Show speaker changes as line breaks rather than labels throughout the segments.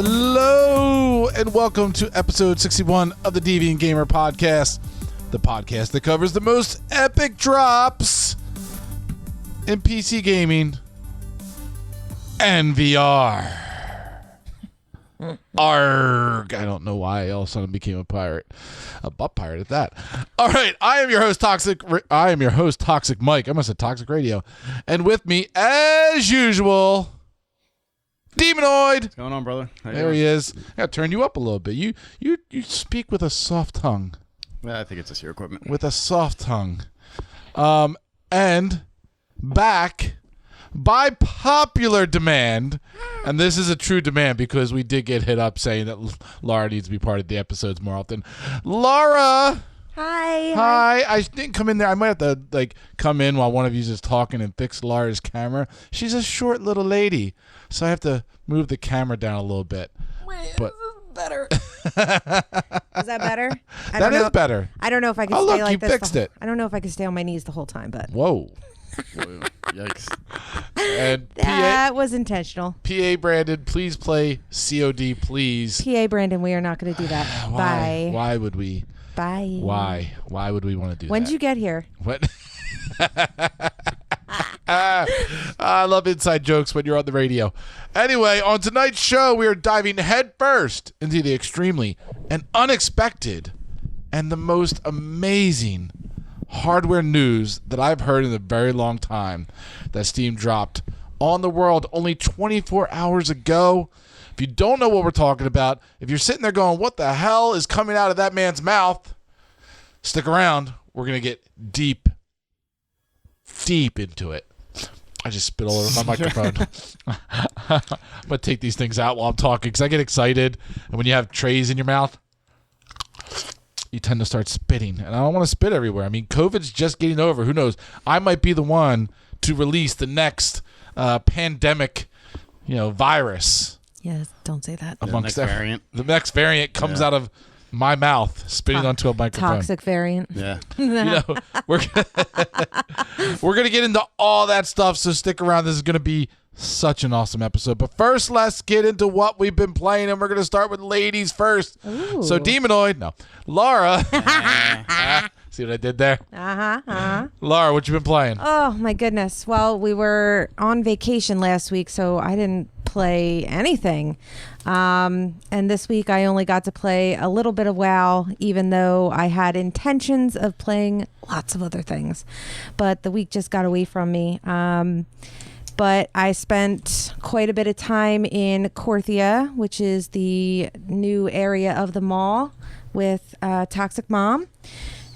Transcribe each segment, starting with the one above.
Hello, and welcome to episode 61 of the Deviant Gamer Podcast, the podcast that covers the most epic drops in PC gaming and VR. Arg! I don't know why I all of a sudden became a pirate. A butt pirate at that. All right, I am your host, Toxic Mike. I must have Toxic Radio. And with me, as usual, Demonoid.
What's going on, brother?
There he is. I gotta turn you up a little bit. You speak with a soft tongue.
Yeah, I think it's just your equipment.
With a soft tongue. And back by popular demand, and this is a true demand because we did get hit up saying that Laura needs to be part of the episodes more often. Laura! Hi. I didn't come in there. I might have to come in while one of you is talking and fix Laura's camera. She's a short little lady, so I have to move the camera down a little bit.
Wait,
but
better. Is that better?
That is better.
I don't know if I can
stay
like this.
Oh, look, you fixed it.
I don't know if I can stay on my knees the whole time, but...
Whoa.
Yikes.
And
that was intentional.
PA Brandon, please play COD, please.
PA Brandon, we are not going to do that.
Why?
Bye.
Why would we?
Bye.
Why? Why would we want to do
When
that?
did you get here?
What? I love inside jokes when you're on the radio. Anyway, on tonight's show, we are diving headfirst into the extremely and unexpected and the most amazing hardware news that I've heard in a very long time that Steam dropped on the world only 24 hours ago. If you don't know what we're talking about, if you're sitting there going, what the hell is coming out of that man's mouth? Stick around. We're going to get deep into it. I just spit all over my microphone. I'm going to take these things out while I'm talking because I get excited. And when you have trays in your mouth, you tend to start spitting. And I don't want to spit everywhere. I mean, COVID's just getting over. Who knows? I might be the one to release the next pandemic, virus.
Yes, don't say that.
Amongst
the next variant.
The next variant comes out of my mouth, spitting onto a microphone.
Toxic variant.
Yeah.
We're gonna get into all that stuff, so stick around. This is gonna be such an awesome episode. But first, let's get into what we've been playing, and we're gonna start with ladies first.
Ooh.
So Laura. See what I did there? Laura, what you been playing?
Oh my goodness. Well, we were on vacation last week, so I didn't play anything. And this week I only got to play a little bit of WoW, even though I had intentions of playing lots of other things. But the week just got away from me. But I spent quite a bit of time in Korthia, which is the new area of the mall with Toxic Mom.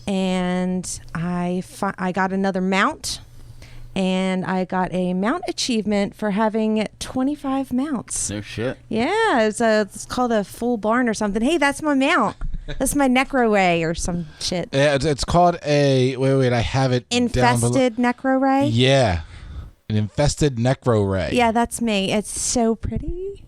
And I got another mount. And I got a mount achievement for having 25 mounts.
No shit.
Yeah, it's called a full barn or something. Hey, that's my mount. That's my Necro Ray or some shit.
Yeah, it's called a... Wait, I have it
Infested Necro Ray?
Yeah. An infested Necro Ray.
Yeah, that's me. It's so pretty.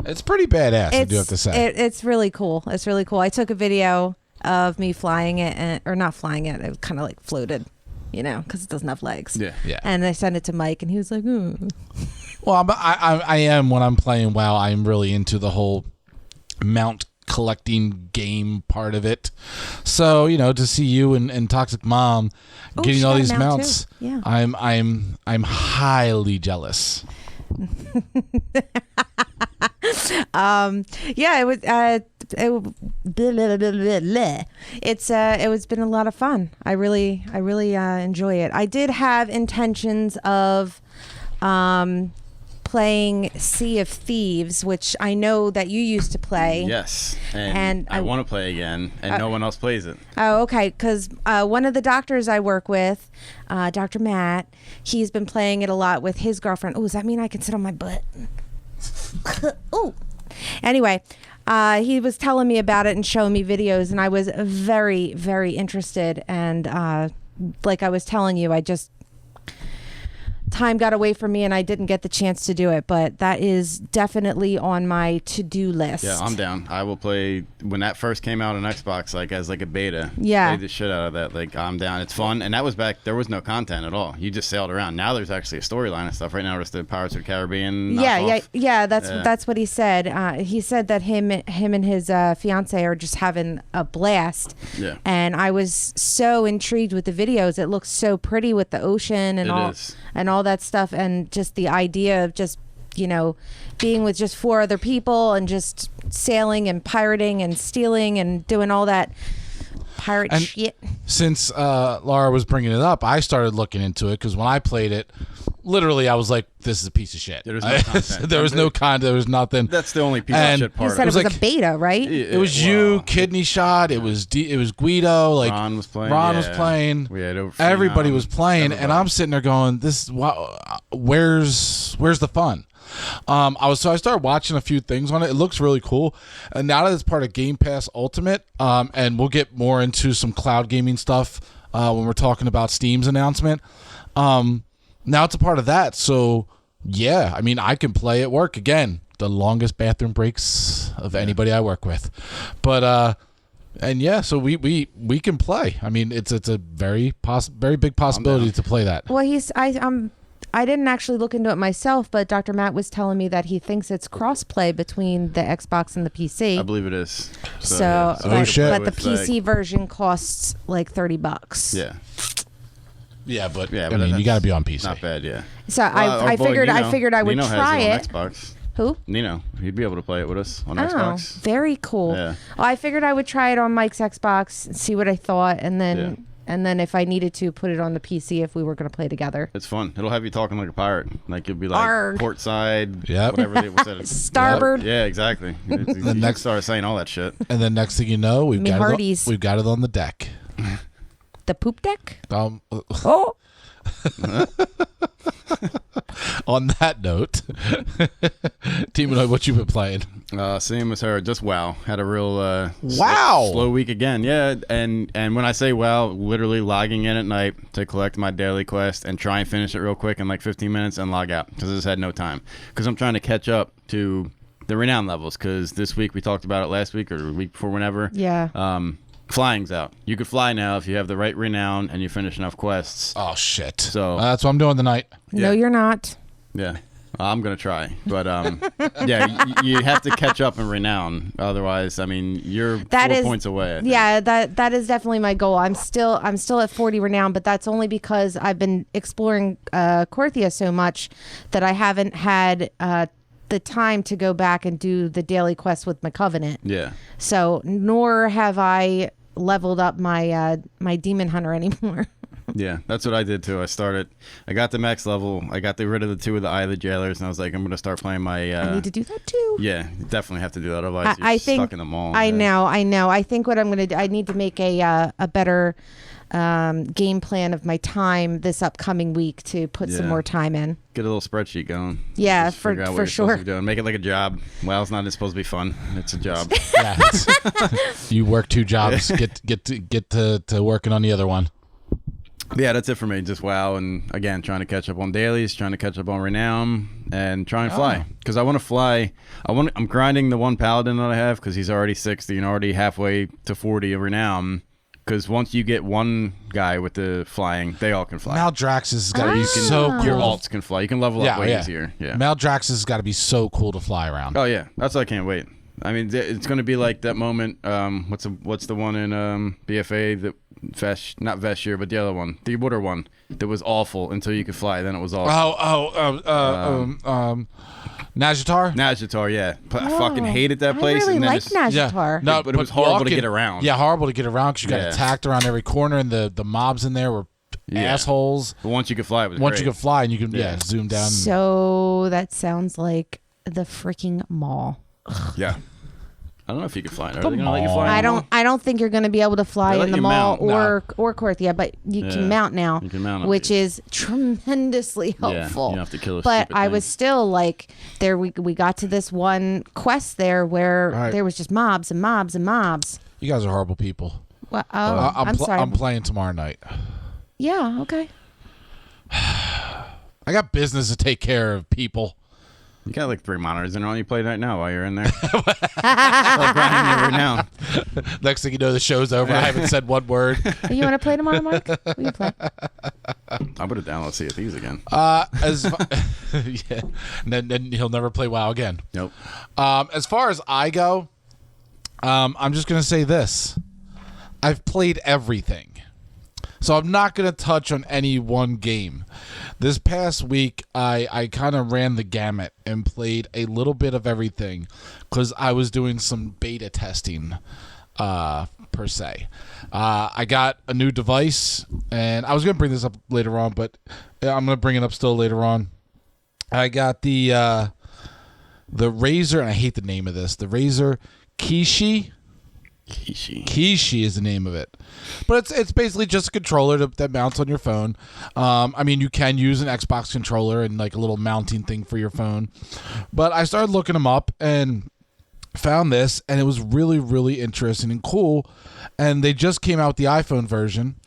It's pretty badass, I do have to say.
It's really cool. It's really cool. I took a video of me flying it, or not flying it. It kind of floated. Because it doesn't have legs.
Yeah.
And I sent it to Mike, and he was like, "Ooh."
Well, I am, when I'm playing WoW, I'm really into the whole mount collecting game part of it. So, to see you and Toxic Mom getting all these mounts,
too. Yeah.
I'm highly jealous.
Yeah, it was. It's been a lot of fun. I really enjoy it. I did have intentions of playing Sea of Thieves, which I know that you used to play.
Yes, and I want to play again, and no one else plays it.
Oh, okay, because one of the doctors I work with, Dr. Matt, he's been playing it a lot with his girlfriend. Oh, does that mean I can sit on my butt? Ooh. Anyway, he was telling me about it and showing me videos, and I was very, very interested. And like I was telling you, time got away from me and I didn't get the chance to do it, but that is definitely on my to-do list.
Yeah, I'm down. I will play when that first came out on Xbox, like as like a beta.
Yeah.
Played the shit out of that. Like I'm down. It's fun, and that was back. There was no content at all. You just sailed around. Now there's actually a storyline and stuff. Right now, it's the Pirates of the Caribbean.
Yeah. That's what he said. He said that him and his fiance are just having a blast.
Yeah.
And I was so intrigued with the videos. It looks so pretty with the ocean and all that stuff, and just the idea of just being with just 4 other people and just sailing and pirating and stealing and doing all that pirate shit.
Since Laura was bringing it up, I started looking into it because when I played it, literally I was like, this is a piece of shit.
There was no content.
There was no content. There was nothing.
That's the only piece of shit part.
You said it was a beta, right?
It was you, Kidney Shot. It was Guido. Like
Ron was playing.
Was playing.
We had
everybody was playing, and I'm sitting there going, "This, where's the fun?" I started watching a few things on it. It looks really cool, and now that it's part of Game Pass Ultimate, and we'll get more into some cloud gaming stuff when we're talking about Steam's announcement. Now it's a part of that, so yeah, I mean, I can play at work again. The longest bathroom breaks of anybody I work with, but and yeah, so we can play. I mean, it's a very big possibility to play that.
Well, I didn't actually look into it myself, but Dr. Matt was telling me that he thinks it's cross-play between the Xbox and the PC.
I believe it is.
So
shit.
But the PC version costs like $30.
Yeah.
Yeah, but
I
I mean, you got to be on PC.
Not bad, yeah.
So I figured I would
Nino
try
has
it.
On Xbox.
Who?
Nino. He'd be able to play it with us on
Oh,
Xbox.
very cool.
Yeah.
Well, I figured I would try it on Mike's Xbox, see what I thought, and then if I needed to, put it on the PC if we were going to play together.
It's fun. It'll have you talking like a pirate. Like you'll be like
Arg.
port side,
Yep.
whatever they said.
Starboard.
Yeah, exactly. You next start saying all that shit.
And then next thing you know, we've got it on the deck.
The poop deck?
Oh. On that note, Team Annoyed, what you been playing?
Same as her, just WoW. Had a real slow week again. Yeah, and when I say WoW, literally logging in at night to collect my daily quest and try and finish it real quick in like 15 minutes and log out because I just had no time. Because I'm trying to catch up to the renown levels because this week we talked about it last week or the week before, whenever.
Yeah.
Flying's out. You could fly now if you have the right renown and you finish enough quests.
Oh shit!
So
that's what I'm doing tonight.
No, you're not.
Yeah, I'm gonna try, but yeah, you have to catch up in renown. Otherwise, I mean, you're 4 points away.
Yeah, that is definitely my goal. I'm still at 40 renown, but that's only because I've been exploring Korthia so much that I haven't had the time to go back and do the daily quest with my Covenant.
Yeah.
So nor have I leveled up my my Demon Hunter anymore.
Yeah, that's what I did too. I got the max level. I got rid of the 2 of the Eye of the Jailers, and I was like, I'm going to start playing my...
I need to do that too.
Yeah, you definitely have to do that. Otherwise, you're stuck in the mall.
I know. I think what I'm going to do, I need to make a better game plan of my time this upcoming week to put some more time in.
Get a little spreadsheet going.
Yeah,
Just figure out what you're
sure.
supposed to be doing. Make it like a job. WoW's not supposed to be fun. It's a job.
Yeah, you work 2 jobs. Get to working on the other one.
Yeah, that's it for me. Just WoW, and again, trying to catch up on dailies, trying to catch up on renown, and try and fly. Because I want to fly. I'm grinding the 1 paladin that I have because he's already 60 and already halfway to 40 of renown. Because once you get one guy with the flying, they all can fly.
Maldraxxus has got to be so cool.
Your alts can fly. You can level up way easier. Yeah.
Maldraxxus has got to be so cool to fly around.
Oh yeah, that's why I can't wait. I mean, it's going to be like that moment. What's the one in BFA that not Vashir, but the other one, the water one that was awful until you could fly. Then it was awesome.
Nazjatar?
Nazjatar, yeah. I fucking hated that place.
I really
and then
like Nazjatar.
No,
but it was horrible to get around.
Yeah, horrible to get around because you got attacked around every corner, and the mobs in there were assholes.
But once you could fly, it was
Once
great.
you could fly, and you can zoom down.
So that sounds like the freaking mall.
Yeah. I don't know if you can fly. Are they going to let you fly?
I don't think you're going to be able to fly in the mall
mount.
or Korthia, but you can mount now, which is tremendously helpful.
Yeah, you don't have to kill a
But
stupid
I
thing.
was still like, there we got to this one quest there where there was just mobs and mobs and mobs.
You guys are horrible people.
Well, I'm sorry.
I'm playing tomorrow night.
Yeah, okay.
I got business to take care of, people.
You got like 3 monitors in on. You play right now while you're in there. Like grinding you right now.
Next thing you know, the show's over. I haven't said one word.
You want to play tomorrow, Mike? We can play.
I'll put it down. Let's see if he's again.
Yeah. And then he'll never play WoW again.
Nope.
As far as I go, I'm just going to say this. I've played everything. So I'm not going to touch on any one game. This past week, I kind of ran the gamut and played a little bit of everything because I was doing some beta testing, per se. I got a new device, and I was going to bring this up later on, but I'm going to bring it up still later on. I got the Razer, and I hate the name of this, the Razer Kishi. Kishi is the name of it, but it's basically just a controller that mounts on your phone. I mean, you can use an Xbox controller and like a little mounting thing for your phone, but I started looking them up and found this, and it was really, really interesting and cool. And they just came out with the iPhone version,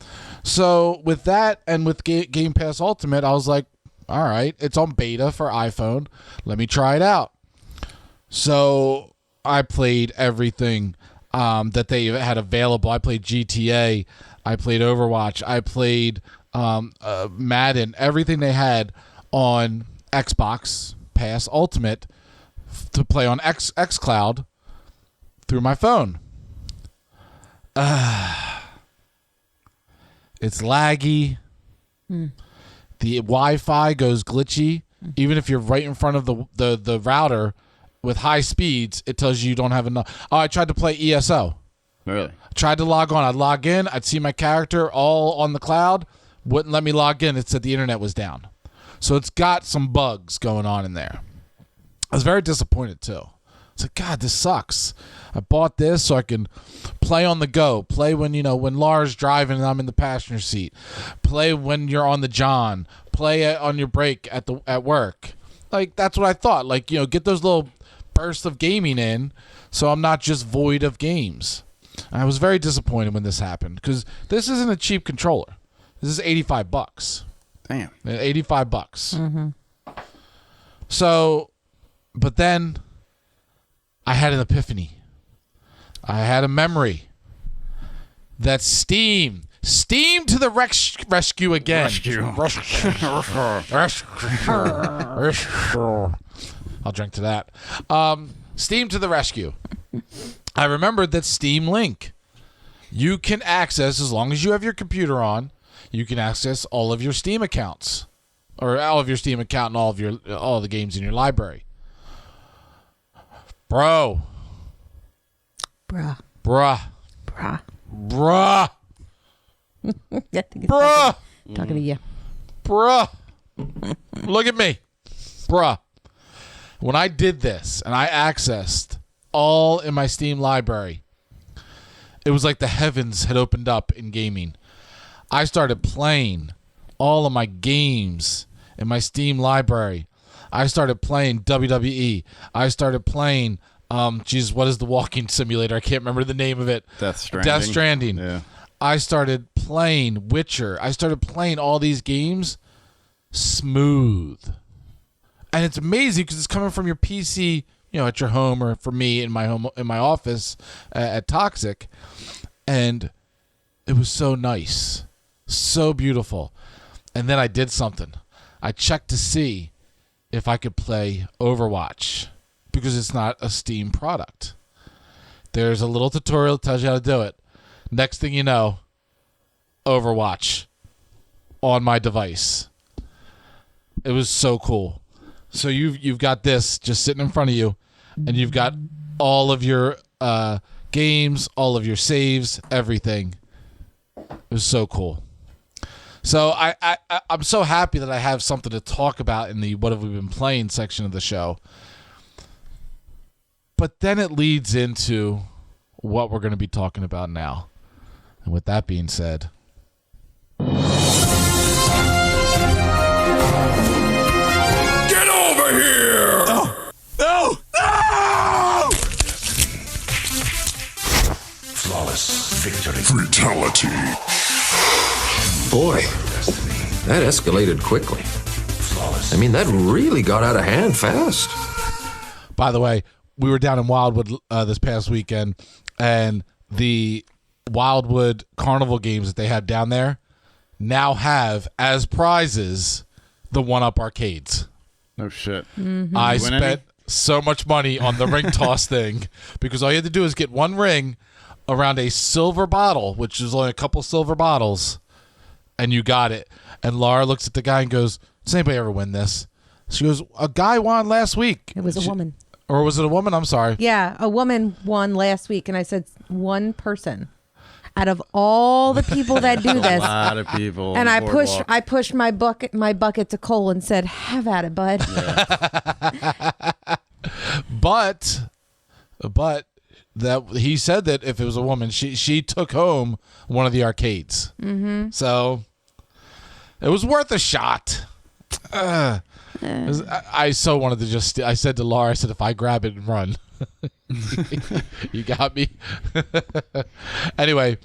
so with that and with Game Pass Ultimate, I was like, all right, it's on beta for iPhone. Let me try it out. So I played everything that they had available. I played GTA, I played Overwatch, I played Madden, everything they had on Xbox Pass Ultimate to play on xCloud through my phone. It's laggy. The Wi-Fi goes glitchy. Even if you're right in front of the router with high speeds, it tells you don't have enough. Oh, I tried to play ESO.
Really?
Tried to log on. I'd log in. I'd see my character all on the cloud. Wouldn't let me log in. It said the internet was down. So it's got some bugs going on in there. I was very disappointed, too. It's like, God, this sucks. I bought this so I can play on the go. Play when Laura's driving and I'm in the passenger seat. Play when you're on the John. Play on your break at work. Like, that's what I thought. Like, get those little burst of gaming in so I'm not just void of games. And I was very disappointed when this happened because this isn't a cheap controller. This is $85.
Damn.
$85. Mm-hmm. So, but then I had an epiphany. I had a memory that Steam to the rescue again. Rescue. I'll drink to that. Steam to the rescue. I remembered that Steam Link, you can access, as long as you have your computer on, you can access all of your Steam accounts, or all of your Steam account and all the games in your library. Bruh.
Talking to you.
Bruh. Look at me. Bruh. When I did this and I accessed all in my Steam library, it was like the heavens had opened up in gaming. I started playing all of my games in my Steam library. I started playing WWE. I started playing, what is the walking simulator? I can't remember the name of it.
Death
Stranding.
Yeah.
I started playing Witcher. I started playing all these games smooth. And it's amazing because it's coming from your PC, at your home, or for me in my office at Toxic. And it was so nice, so beautiful. And then I did something. I checked to see if I could play Overwatch because it's not a Steam product. There's a little tutorial that tells you how to do it. Next thing you know, Overwatch on my device. It was so cool. So you've got this just sitting in front of you, and you've got all of your games, all of your saves, everything. It was so cool. So I'm so happy that I have something to talk about in the what have we been playing section of the show. But then it leads into what we're going to be talking about now. And with that being said,
get over here! No! Flawless victory. Fatality.
Boy, that escalated quickly.
I mean, that really got out of hand fast.
By the way, we were down in Wildwood this past weekend, and the Wildwood Carnival games that they had down there now have as prizes the 1-Up arcades.
No shit.
I spent so much money on the ring toss thing because all you had to do is get one ring around a silver bottle, which is only a couple silver bottles, and you got it. And Laura looks at the guy and goes, "Does anybody ever win this?" She goes, "A guy won last week."
It was a woman.
Or was it a woman? I'm sorry.
Yeah, a woman won last week, and I said one person out of all the people that do this.
A lot of people.
And I pushed my bucket to Cole and said, "Have at it, bud."
Yeah.
But that he said that if it was a woman, she took home one of the arcades. Mm-hmm. So it was worth a shot. I so wanted to just. I said to Laura, I said, "If I grab it and run." You got me. Anyway,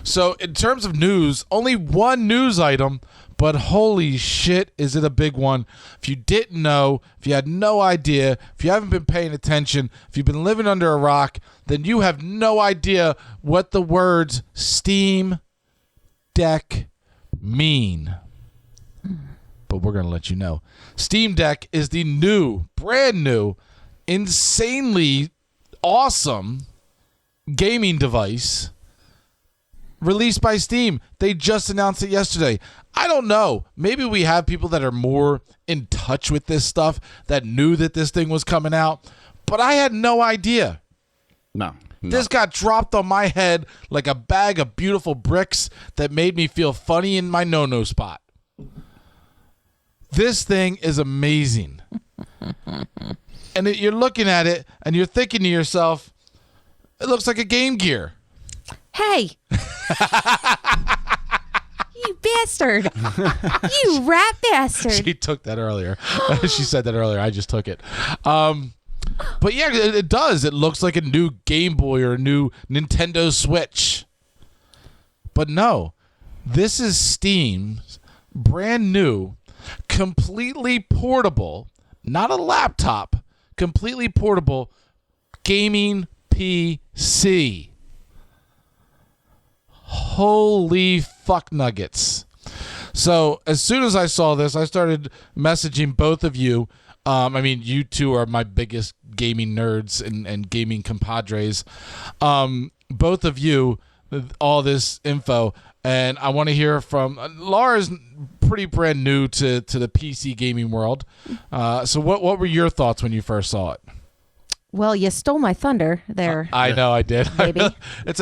so in terms of news, only one news item, but holy shit, is it a big one. If you didn't know, if you had no idea, if you haven't been paying attention, if you've been living under a rock, then you have no idea what the words Steam Deck mean. But we're going to let you know. Steam Deck is the brand new, insanely awesome gaming device released by Steam. They just announced it yesterday. I don't know. Maybe we have people that are more in touch with this stuff that knew that this thing was coming out, but I had no idea.
No.
This got dropped on my head like a bag of beautiful bricks that made me feel funny in my no-no spot. This thing is amazing. And you're looking at it and you're thinking to yourself, it looks like a Game Gear.
Hey. You bastard. You rat bastard.
She took that earlier. She said that earlier. I just took it. But yeah, it does. It looks like a new Game Boy or a new Nintendo Switch. But no, this is Steam's brand new, completely portable, not a laptop, completely portable gaming PC. Holy fuck nuggets. So as soon as I saw this, I started messaging both of you. You two are my biggest gaming nerds and gaming compadres. Both of you, all this info, and I want to hear from Laura's pretty brand new to the PC gaming world. So what were your thoughts when you first saw it?
Well, you stole my thunder there.
I know I did.
Maybe.
It's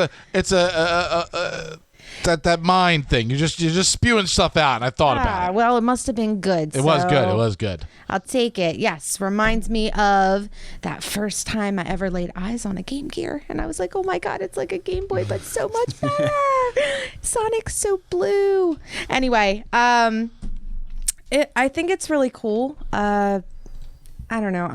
that mind thing. You're just spewing stuff out, and I thought about it.
Well, it must have been good.
It was good. It was good.
I'll take it. Yes. Reminds me of that first time I ever laid eyes on a Game Gear. And I was like, oh my God, it's like a Game Boy, but so much better. Sonic's so blue. Anyway, I think it's really cool. I don't know.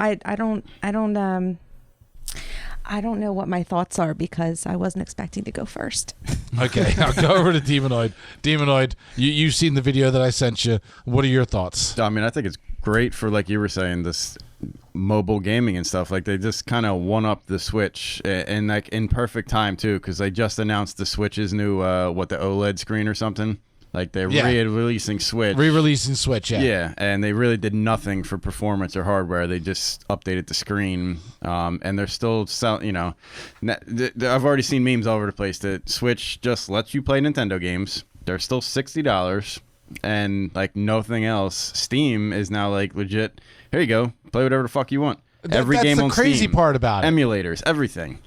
I don't know what my thoughts are because I wasn't expecting to go first.
Okay, I'll go over to Demonoid. Demonoid, you've seen the video that I sent you. What are your thoughts?
I mean, I think it's great for, like you were saying, this mobile gaming and stuff. Like, they just kind of one-up the Switch and like in perfect time too, because they just announced the Switch's new the OLED screen or something. Like, they're re-releasing Switch.
Re-releasing Switch, yeah.
Yeah, and they really did nothing for performance or hardware. They just updated the screen, and they're still selling, I've already seen memes all over the place that Switch just lets you play Nintendo games. They're still $60, and, like, nothing else. Steam is now, like, legit, here you go, play whatever the fuck you want. Every game on Steam.
That's the crazy part about it.
Emulators, everything.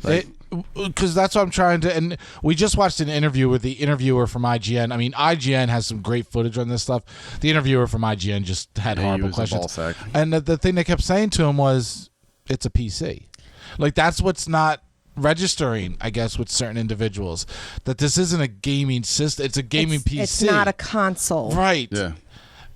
Like,
because that's what I'm trying to, and we just watched an interview with the interviewer from IGN. I mean, IGN has some great footage on this stuff. The interviewer from IGN just had horrible questions. And the thing they kept saying to him was, it's a PC. Like, that's what's not registering, I guess, with certain individuals, that this isn't a gaming system. It's a gaming PC.
It's not a console.
Right.
Yeah.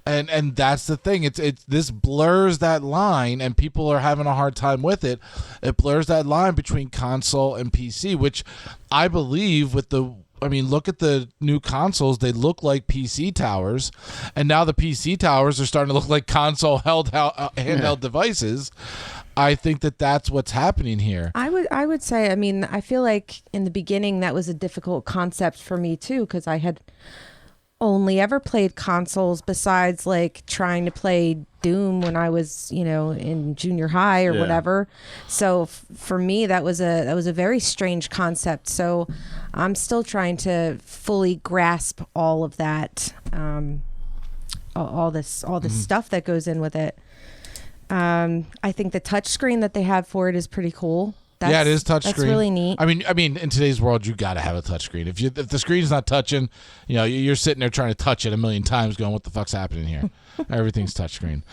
And that's the thing. It's this blurs that line, and people are having a hard time with it. It blurs that line between console and PC, which I believe with the look at the new consoles. They look like PC towers, and now the PC towers are starting to look like console handheld devices. I think that's what's happening here.
I would say, I feel like in the beginning that was a difficult concept for me too, because I had only ever played consoles besides like trying to play Doom when I was, in junior high or whatever. So for me, that was a very strange concept. So I'm still trying to fully grasp all of that, all this stuff that goes in with it. I think the touch screen that they have for it is pretty cool.
It is touchscreen.
That's really neat.
I mean, in today's world, you got to have a touchscreen. If the screen's not touching, you're sitting there trying to touch it a million times, going, "What the fuck's happening here?" Everything's touchscreen.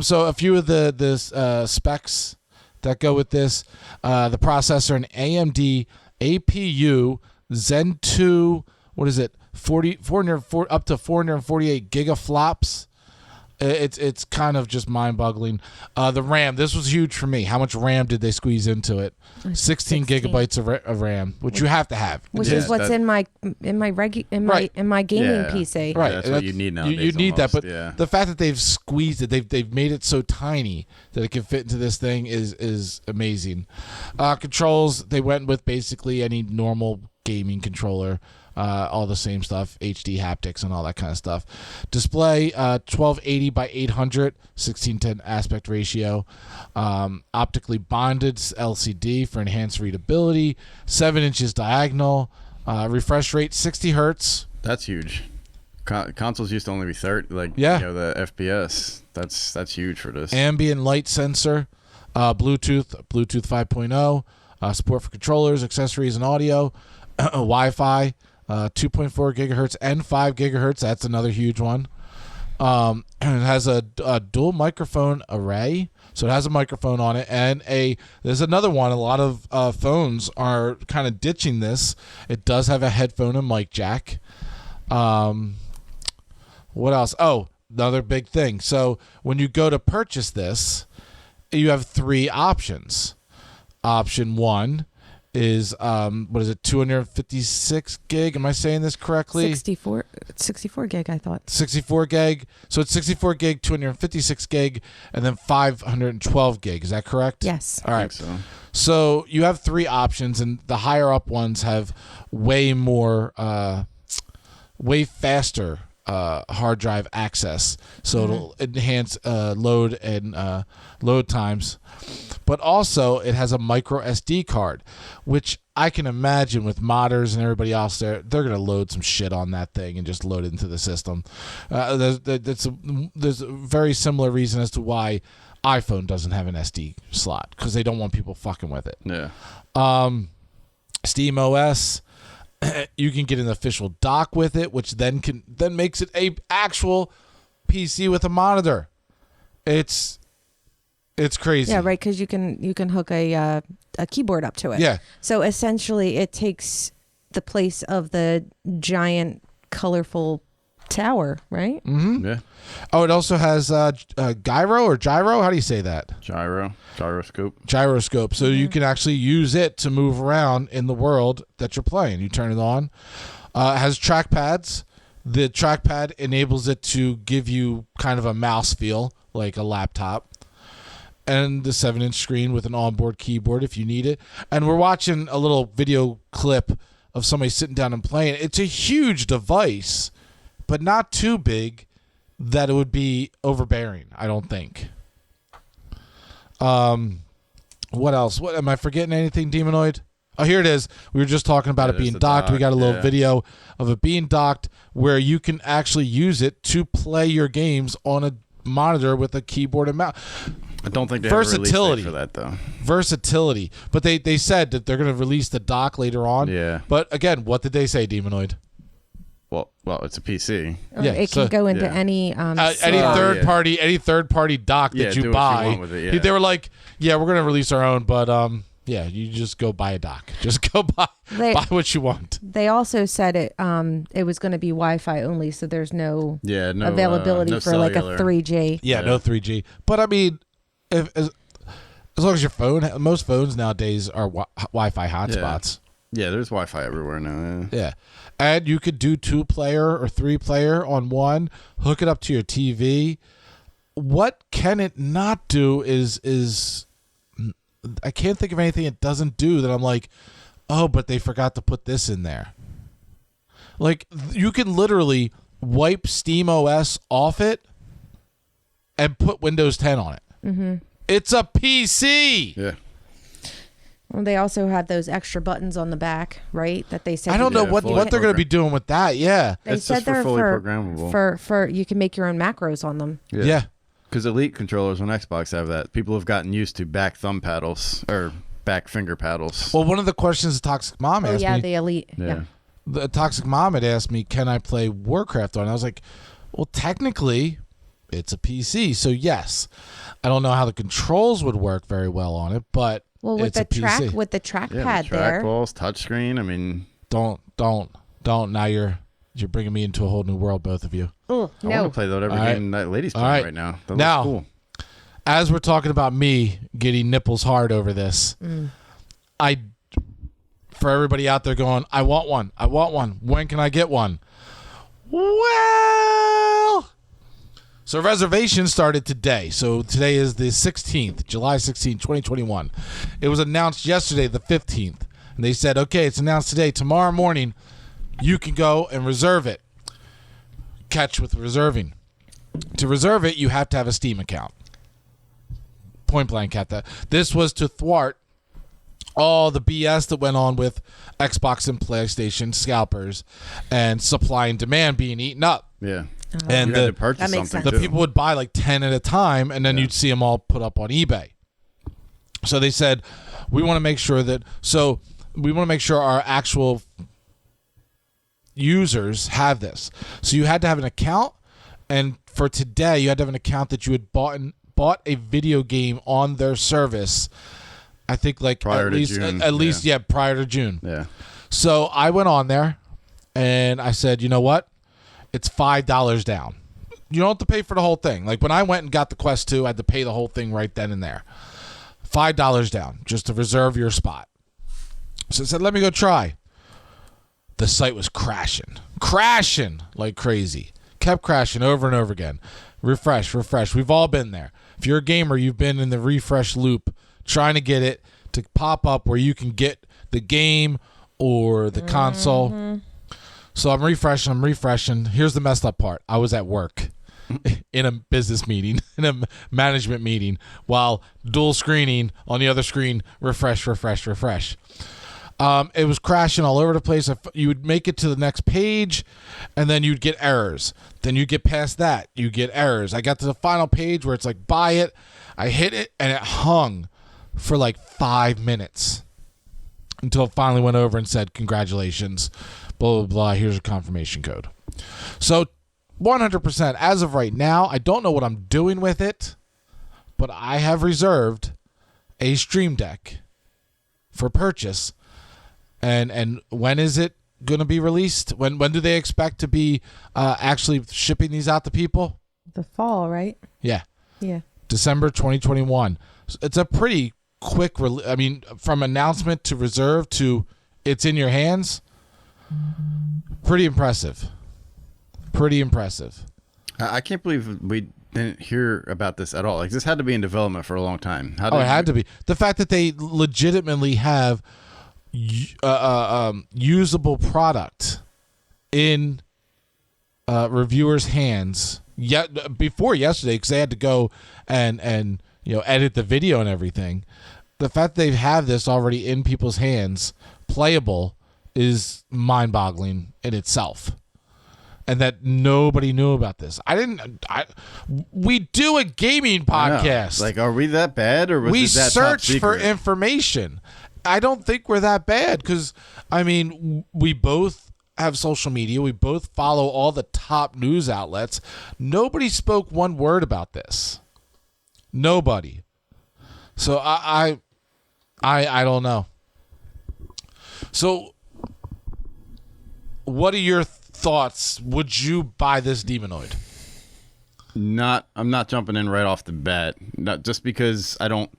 So a few of the specs that go with this: the processor, an AMD APU Zen 2. What is it? 404 up to 448 gigaflops. It's kind of just mind-boggling. The RAM, this was huge for me. How much RAM did they squeeze into it? 16 gigabytes of RAM, which you have to have.
Which is what's in my gaming PC.
Right,
that's what you need nowadays.
You need
almost,
that, but the fact that they've squeezed it, they've made it so tiny that it can fit into this thing is amazing. Controls, they went with basically any normal gaming controller. All the same stuff, HD haptics and all that kind of stuff. Display, 1280 by 800, 16:10 aspect ratio. Optically bonded LCD for enhanced readability. 7 inches diagonal. Refresh rate 60 hertz.
That's huge. Consoles used to only be 30, the FPS. That's huge for this.
Ambient light sensor. Bluetooth 5.0. Support for controllers, accessories, and audio. Wi-Fi. 2.4 gigahertz and 5 gigahertz. That's another huge one. It has a dual microphone array, so it has a microphone on it, and there's another one. A lot of phones are kind of ditching this. It does have a headphone and mic jack. What else? Oh, another big thing. So when you go to purchase this, you have 3 options. Option 1 is 256 gig? Am I saying this correctly?
64 gig, I thought.
64 gig. So it's 64 gig, 256 gig, and then 512 gig. Is that correct?
Yes.
All right.
So
you have 3 options, and the higher up ones have way more, way faster hard drive access. So it'll enhance load and load times. But also, it has a micro SD card, which I can imagine with modders and everybody else they're going to load some shit on that thing and just load it into the system. There's a very similar reason as to why iPhone doesn't have an SD slot, because they don't want people fucking with it.
Yeah.
Steam OS, you can get an official dock with it, which then makes it a actual PC with a monitor. It's crazy.
Yeah, right, because you can hook a keyboard up to it.
Yeah.
So essentially, it takes the place of the giant, colorful tower, right?
Mm-hmm.
Yeah.
Oh, it also has gyro or gyro. How do you say that?
Gyroscope.
So you can actually use it to move around in the world that you're playing. You turn it on. It has trackpads. The trackpad enables it to give you kind of a mouse feel, like a laptop. And the 7-inch screen with an onboard keyboard if you need it. And we're watching a little video clip of somebody sitting down and playing. It's a huge device, but not too big that it would be overbearing, I don't think. What else? What am I forgetting? Anything, Demonoid? Oh, here it is. We were just talking about it being docked. We got a little video of it being docked where you can actually use it to play your games on a monitor with a keyboard and mouse.
I don't think they have a release date for that, though.
Versatility. But they said that they're going to release the dock later on.
Yeah.
But again, what did they say, Demonoid?
Well, it's a PC.
Yeah,
it can go into any
third party dock that you buy.
What you want with it,
They were like, "Yeah, we're going to release our own, but you just go buy a dock. Just go buy what you want."
They also said it was going to be Wi-Fi only, so there's no availability
no
for
cellular.
like a 3G.
Yeah, no 3G. But I mean, as long as your phone, most phones nowadays are Wi-Fi hotspots.
Yeah, there's Wi-Fi everywhere now.
Yeah. And you could do 2-player or 3-player on one, hook it up to your TV. What can it not do is I can't think of anything it doesn't do that I'm like, oh, but they forgot to put this in there. Like, you can literally wipe Steam OS off it and put Windows 10 on it. Mm-hmm. It's a PC.
Yeah.
Well, they also had those extra buttons on the back, right? That they said.
I don't know what they're going to be doing with that. Yeah.
They
it's
said
just for
they're
fully programmable.
For you can make your own macros on them.
Yeah.
Because Elite controllers on Xbox have that. People have gotten used to back thumb paddles or back finger paddles.
Well, one of the questions the Toxic Mom asked me.
The Elite.
Yeah.
The Toxic Mom had asked me, can I play Warcraft on it? I was like, well, technically, it's a PC, so yes. I don't know how the controls would work very well on it, but
with
it's
the
a PC.
with the trackpad
the
there.
trackballs, touchscreen. I mean,
Don't. Now you're bringing me into a whole new world, both of you.
Oh
I want
no!
to play whatever
All right.
game that lady's
All
playing
right.
right now. That
Now-
looks cool.
As we're talking about me getting nipples hard over this, for everybody out there going, I want one. When can I get one? Well, so reservations started today. So today is the 16th, July 16th, 2021. It was announced yesterday, the 15th. And they said, okay, it's announced today. Tomorrow morning, you can go and reserve it. Catch with reserving. To reserve it, you have to have a Steam account. Point blank at that. This was to thwart all the BS that went on with Xbox and PlayStation scalpers and supply and demand being eaten up.
Yeah.
And
You had to purchase
That makes
something
sense.
the people would buy like 10 at a time, and then you'd see them all put up on eBay. So they said, we want to make sure our actual users have this. So you had to have an account, and for today, you had to have an account that you had bought a video game on their service. I think like
Prior
at
to
least
June.
prior to June.
Yeah.
So I went on there and I said, you know what? It's $5 down. You don't have to pay for the whole thing. Like when I went and got the Quest 2, I had to pay the whole thing right then and there. $5 down just to reserve your spot. So I said, let me go try. The site was crashing like crazy. Kept crashing over and over again. Refresh. We've all been there. If you're a gamer, you've been in the refresh loop trying to get it to pop up where you can get the game or the console. So I'm refreshing. Here's the messed up part. I was at work in a business meeting, in a management meeting, while dual screening on the other screen, refresh. It was crashing all over the place. You would make it to the next page, and then you'd get errors. Then you get past that, you get errors. I got to the final page where it's like, buy it. I hit it, and it hung for like 5 minutes until it finally went over and said, congratulations, blah, blah, blah. Here's a confirmation code. So 100%, as of right now, I don't know what I'm doing with it, but I have reserved a Stream Deck for purchase. And when is it going to be released? When do they expect to be actually shipping these out to people?
The fall, right?
Yeah.
Yeah.
December 2021. It's a pretty quick from announcement to reserve to it's in your hands. Pretty impressive.
I can't believe we didn't hear about this at all. Like, this had to be in development for a long time.
It had to be. The fact that they legitimately have usable product in reviewers' hands before yesterday, because they had to go and edit the video and everything. The fact that they have this already in people's hands, playable, is mind-boggling in itself. And that nobody knew about this. We do a gaming podcast.
Like, are we that bad, or was
We
it that top
search for
secret?
information. I don't think we're that bad because, we both have social media. We both follow all the top news outlets. Nobody spoke one word about this. Nobody. So I don't know. So what are your thoughts? Would you buy this Demonoid?
I'm not jumping in right off the bat. Not just because I don't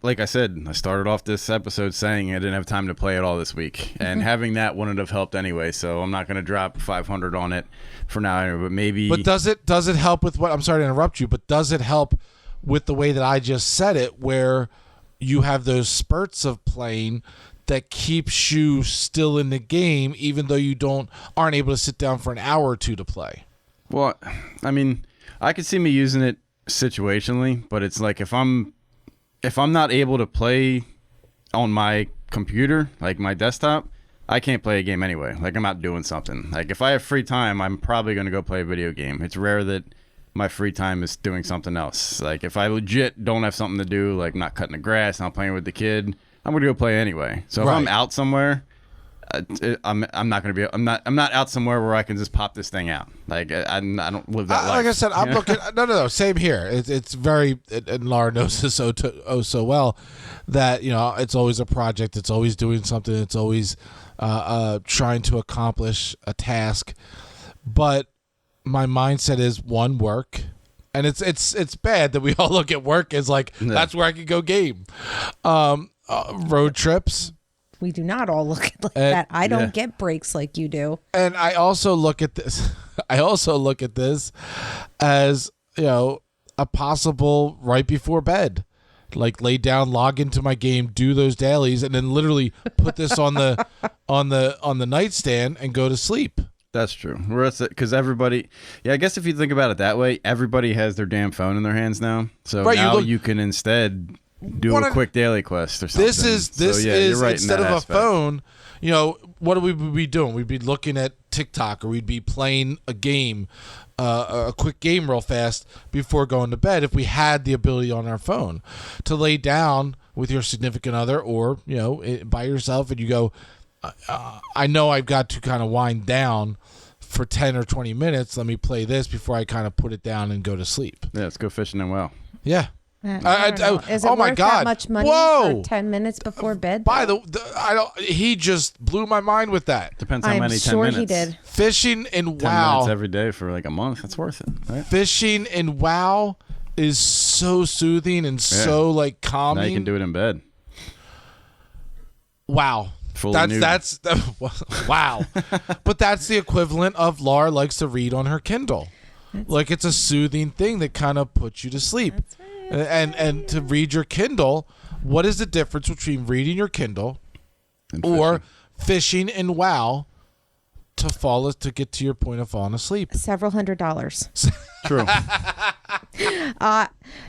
like I said, I started off this episode saying I didn't have time to play it all this week. And having that wouldn't have helped anyway, so I'm not going to drop 500 on it for now anyway, but maybe.
But does it help with what? I'm sorry to interrupt you, but does it help with the way that I just said it, where you have those spurts of playing that keeps you still in the game, even though you aren't able to sit down for an hour or two to play?
Well, I mean, I could see me using it situationally, but it's like if I'm not able to play on my computer, like my desktop, I can't play a game anyway. Like I'm out doing something. Like if I have free time, I'm probably going to go play a video game. It's rare that my free time is doing something else. Like if I legit don't have something to do, like not cutting the grass, not playing with the kid, I'm going to go play anyway. So if I'm out somewhere, I'm not going to be. I'm not out somewhere where I can just pop this thing out. Like I don't live that life.
Like I said, I'm looking. No. Same here. It's very. And Laura knows this so well that it's always a project. It's always doing something. It's always trying to accomplish a task. But my mindset is one, work. And it's bad that we all look at work as like that's where I can go game. Road trips.
We do not all look at that. I don't get breaks like you do.
And I also look at this. As a possible right before bed, like lay down, log into my game, do those dailies, and then literally put this on the nightstand and go to sleep.
That's true. Because everybody, I guess if you think about it that way, everybody has their damn phone in their hands now. So now you can instead do a quick daily quest or something.
This is right, instead of aspect. A phone, what would we be doing? We'd be looking at TikTok, or we'd be playing a game, a quick game real fast before going to bed if we had the ability on our phone to lay down with your significant other or, by yourself, and you go, I know I've got to kind of wind down for 10 or 20 minutes. Let me play this before I kind of put it down and go to sleep.
Yeah, let's go fishing and well.
Yeah.
Is it worth that much money for 10 minutes before bed?
He just blew my mind with that.
Depends how many 10 minutes.
He did.
Fishing in
10
WoW
minutes every day for like a month. That's worth it, right?
Fishing in WoW is so soothing and so like calming.
Now you can do it in bed.
Wow. That's wow. But that's the equivalent of Laura likes to read on her Kindle. Like it's a soothing thing that kind of puts you to sleep.
That's right.
And to read your Kindle, what is the difference between reading your Kindle or fishing in WoW to get to your point of falling asleep?
Several $100s.
True.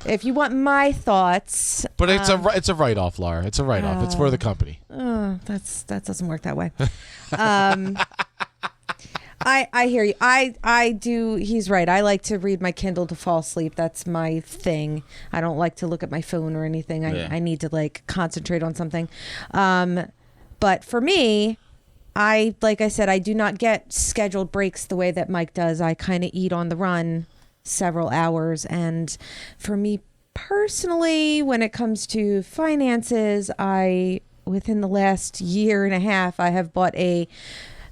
If you want my thoughts,
but it's a write-off, Laura. It's a write-off. It's for the company.
That doesn't work that way. I hear you. I do. He's right. I like to read my Kindle to fall asleep. That's my thing. I don't like to look at my phone or anything. I need to like concentrate on something. But for me, like I said, I do not get scheduled breaks the way that Mike does. I kind of eat on the run several hours. And for me personally, when it comes to finances, within the last year and a half, I have bought a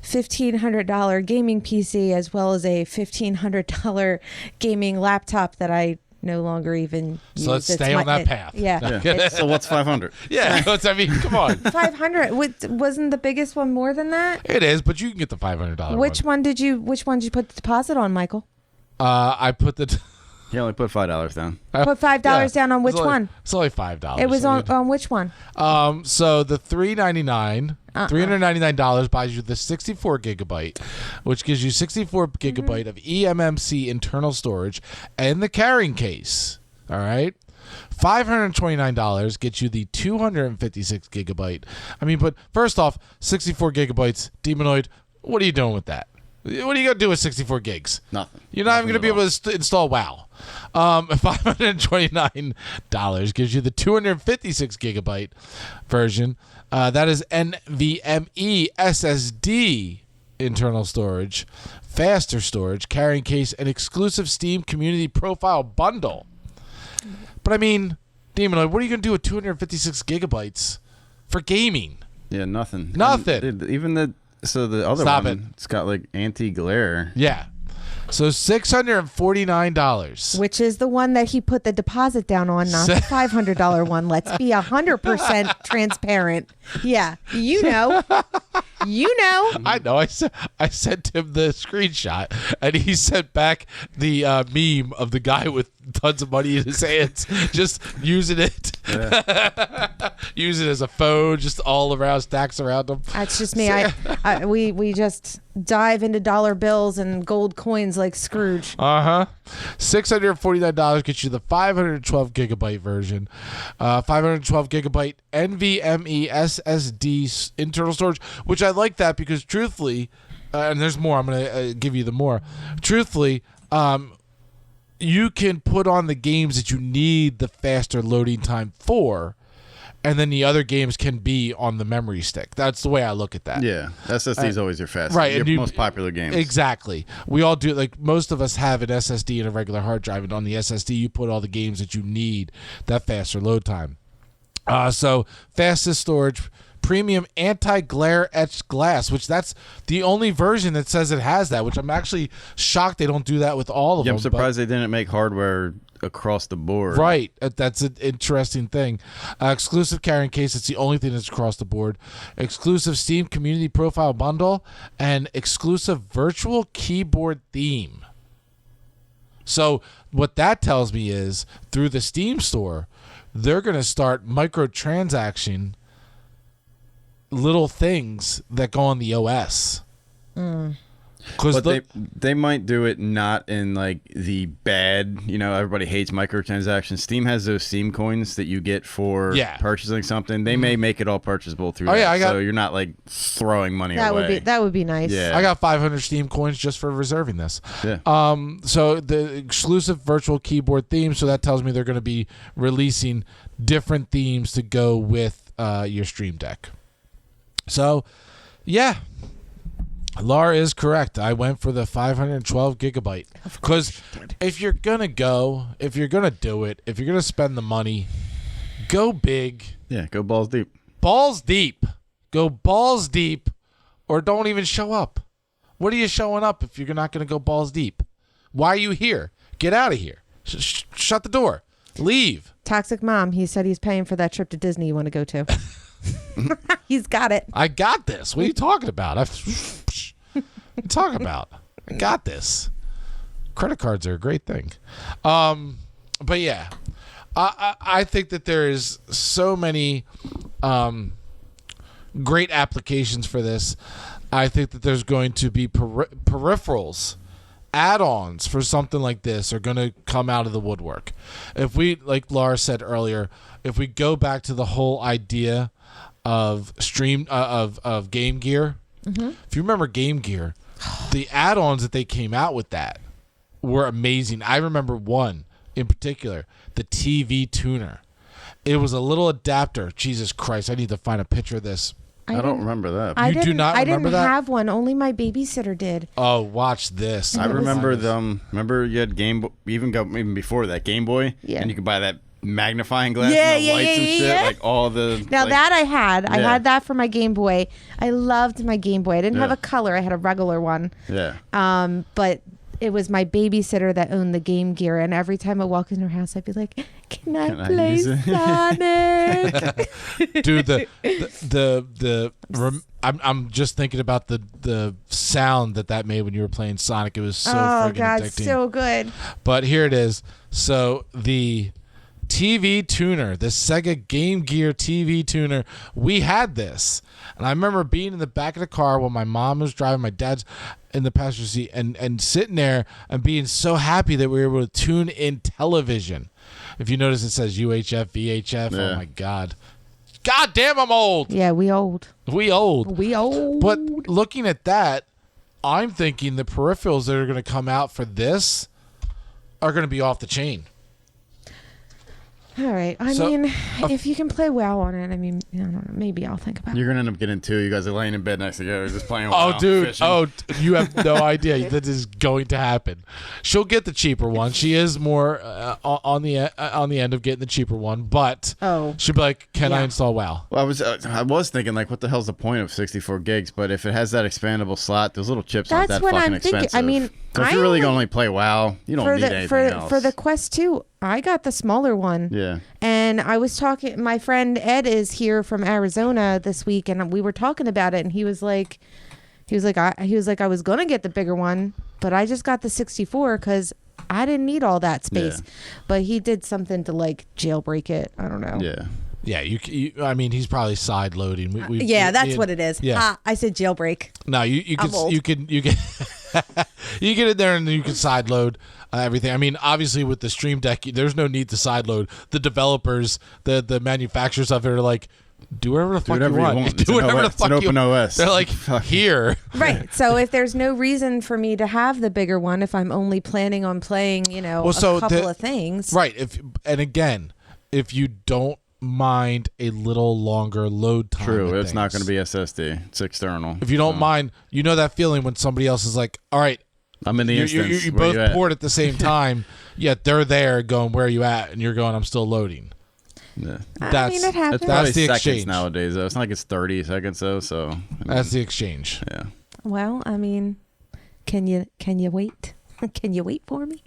$1,500 gaming PC as well as a $1,500 gaming laptop that I no longer even use.
So let's stay on that path.
Yeah.
So what's 500?
Yeah. Come on.
500. Wasn't the biggest one more than that?
It is, but you can get the $500
Which one did you put the deposit on, Michael?
I put the...
He only put $5 down.
Put $5 down on which one?
It's only $5.
It was on which one?
So the $399 buys you the 64 gigabyte, which gives you 64 gigabyte of eMMC internal storage and the carrying case. All right. $529 gets you the 256 gigabyte. I mean, but first off, 64 gigabytes, Demonoid, what are you doing with that? What are you going to do with 64 gigs?
Nothing.
You're not even going to be able to install WoW. $529 gives you the 256 gigabyte version. That is NVMe SSD internal storage, faster storage, carrying case, and exclusive Steam community profile bundle. But I mean, Demonoid, what are you going to do with 256 gigabytes for gaming?
Yeah, nothing.
Nothing.
And even the other
Stop
one, it's got like anti-glare.
Yeah. So $649.
Which is the one that he put the deposit down on, not the $500 one. Let's be 100% transparent. Yeah, you know. You know.
I know. I sent him the screenshot, and he sent back the meme of the guy with tons of money in his hands, just using it. Yeah. Use it as a phone, just all around, stacks around him.
That's just me. We just dive into dollar bills and gold coins like Scrooge.
$649 gets you the 512 gigabyte version, 512 gigabyte NVMe SSD internal storage, which I like that because truthfully, and there's more. I'm gonna give you the more. Truthfully, you can put on the games that you need the faster loading time for. And then the other games can be on the memory stick. That's the way I look at that.
Yeah, SSD is always your fastest,
right?
Your most popular games.
Exactly. We all do. Like most of us have an SSD and a regular hard drive, and on the SSD you put all the games that you need that faster load time. So fastest storage, premium anti-glare etched glass, which that's the only version that says it has that. Which I'm actually shocked they don't do that with all of them.
I'm surprised they didn't make hardware across the board.
Right. That's an interesting thing. Exclusive carrying case. It's the only thing that's across the board. Exclusive Steam community profile bundle and exclusive virtual keyboard theme. So what that tells me is through the Steam store, they're going to start microtransaction little things that go on the OS.
But they might do it not in like the bad, everybody hates microtransactions. Steam has those Steam coins that you get for purchasing something. They may make it all purchasable through that. So you're not like throwing money away.
That would be nice.
Yeah.
I got 500 Steam coins just for reserving this.
Yeah.
So the exclusive virtual keyboard theme, so that tells me they're going to be releasing different themes to go with your Stream Deck. So, yeah. Laura is correct. I went for the 512 gigabyte because if you're gonna do it, if you're gonna spend the money, go big.
Yeah, go balls deep.
Balls deep. Go balls deep, or don't even show up. What are you showing up if you're not gonna go balls deep? Why are you here? Get out of here. Shut the door. Leave.
Toxic Mom. He said he's paying for that trip to Disney you want to go to. He's got it.
I got this. What are you talking about? What are you talking about? I got this. Credit cards are a great thing. But yeah, I think that there is so many great applications for this. I think that there's going to be peripherals, add-ons for something like this are going to come out of the woodwork. If we, like Laura said earlier, if we go back to the whole idea of of Game Gear, if you remember Game Gear, the add-ons that they came out with that were amazing. I remember one in particular, the TV tuner. It was a little adapter. Jesus Christ, I need to find a picture of this.
I don't remember that.
You do not remember that?
I didn't have one. Only my babysitter did.
Oh, watch this.
I remember them. Remember you had Game Boy, even before that, Game Boy?
Yeah.
And you could buy that magnifying glass and the lights and shit, like all the...
Now that I had. I had that for my Game Boy. I loved my Game Boy. I didn't have a color. I had a regular one.
Yeah.
But it was my babysitter that owned the Game Gear, and every time I walk in her house, I'd be like, "Can I play Sonic?"
Dude, I'm just thinking about the sound that made when you were playing Sonic. It was so friggin' addicting.
So good.
But here it is. So the TV tuner, the Sega Game Gear TV tuner, we had this. And I remember being in the back of the car while my mom was driving, my dad's in the passenger seat, and sitting there and being so happy that we were able to tune in television. If you notice, it says UHF, VHF. Yeah. Oh, my God. God damn, I'm old.
Yeah, we old.
We old. But
But
looking at that, I'm thinking the peripherals that are going to come out for this are going to be off the chain.
All right. I mean, if you can play WoW on it, I mean, I don't know. Maybe I'll think about it.
You're gonna end up getting two. You guys are laying in bed next together, just playing. WoW,
Dude.
fishing.
Oh, you have no idea that is going to happen. She'll get the cheaper one. She is more on the end of getting the cheaper one, but she'll be like, "Can I install WoW?"
Well, I was thinking like, what the hell's the point of 64 gigs? But if it has that expandable slot, those little chips aren't that
what
fucking
I'm thinking.
expensive.
I mean,
so if you're really gonna only play WoW, you don't need anything else.
For the Quest 2, I got the smaller one.
Yeah.
And I was talking. My friend Ed is here from Arizona this week, and we were talking about it. And he was like, I was gonna get the bigger one, but I just got the 64 because I didn't need all that space.
Yeah.
But he did something to like jailbreak it. I don't know.
Yeah.
Yeah, I mean, he's probably side loading.
That's what it is.
Yeah.
I said jailbreak.
No, you can you get in there and you can side load everything. I mean, obviously with the Stream Deck, there's no need to side load. The developers, the manufacturers of it are like, do whatever the fuck you want. Do whatever the fuck you want.
It's an open OS.
They're like, here.
Right. So if there's no reason for me to have the bigger one, if I'm only planning on playing, a couple of things.
Right. If you don't mind a little longer load time.
True, it's not going to be SSD. It's external.
If you don't mind, that feeling when somebody else is like, all right,
I'm in the instance.
You both poured at the same time, yet they're there going, where are you at? And you're going, I'm still loading.
Yeah.
I mean, it happens.
That's the
seconds
exchange nowadays, though. It's not like it's 30 seconds, though. So
that's the exchange.
Yeah.
Well, I mean, can you wait? Can you wait for me?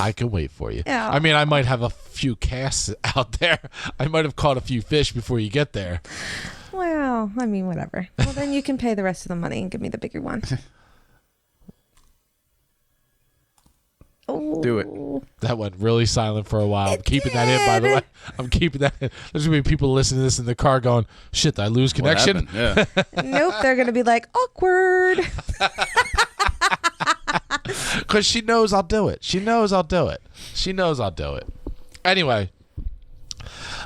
I can wait for you.
Yeah.
I mean, I might have a few casts out there. I might have caught a few fish before you get there.
Well, I mean, whatever. Well, then you can pay the rest of the money and give me the bigger one. Oh.
Do it.
That went really silent for a while. I'm keeping that in, by the way. I'm keeping that in. There's going to be people listening to this in the car going, shit, did I lose connection?
Yeah.
Nope, they're going to be like, awkward.
Because she knows I'll do it. She knows I'll do it. Anyway,